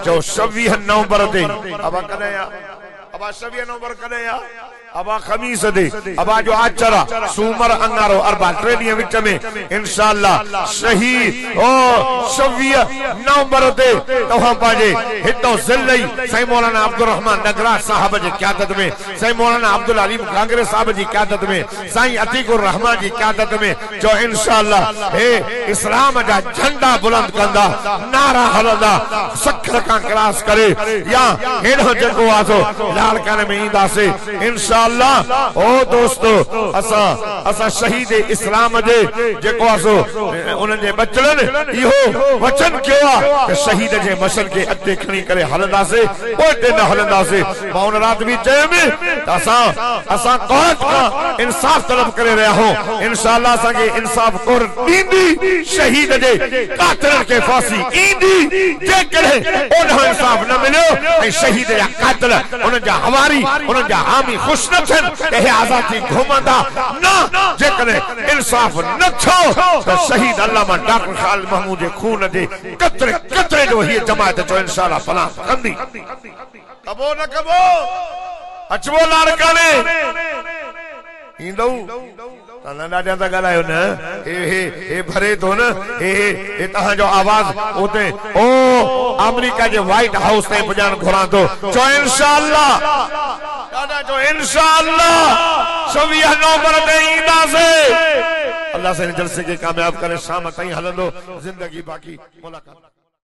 जो 26 नवंबर ते अबा कदे या अबा 26 नवंबर कदे या अबा खमीस दे अबा जो आचरा सूमर अंगारो अरबा ट्रेडिया विच में इंशाअल्लाह शहीद ओ 26 नवंबर ते तोहा पाजे हितो जिल्लई सही मौलाना अब्दुल रहमान नगराज साहब जी क़यादत में सही मौलाना अब्दुल अलीम कांग्रेस साहब जी क़यादत में साईं अतीकुर रहमान जी क़यादत में जो इंशाअल्लाह हे इस्लाम जा झंडा बुलंद कंदा नारा हलंदा सखर का क्रॉस करे या हेडो जको आसो लाड़काने में इंदा से इंशाअल्लाह ओ दोस्तो असा शहीद इस्लाम जे जेको आसो उनन जे बचड़न इहो वचन कियो आ शहीद जे मशन के अते खणी करे हलंदा से ओते न हलंदा से माउन रात भी चए में असा कौत का इंसाफ तलब करे रहा हो इंशाअल्लाह असा के इंसाफ कोर दींदी शहीद जे कातिल के फांसी ईंदी जे करे ओन इंसाफ न मिलियो ए शहीद या कातिल उन जा हवारी उन जा हामी खुश न थन ए आजादी घुमंदा न जे करे इंसाफ न छो तो शहीद अल्लामा डॉक्टर खालिद महमूद जे खून जे कतरे कतरे जो ही जमात जो इंशाअल्लाह फलाह कंदी कबो न कबो अचवो लाड़काने इंदो नंढा जंदा गलायो न हे भरे तो न हे तहां जो आवाज ओते ओ अमेरिका जे व्हाइट हाउस ते पुजान घुरा तो जो इंशाअल्लाह दादा जो इंशाअल्लाह 26 नवंबर ते ईंदा से अल्लाह से जलसे के कामयाब करे शाम ताईं हलंदो जिंदगी बाकी मुलाकात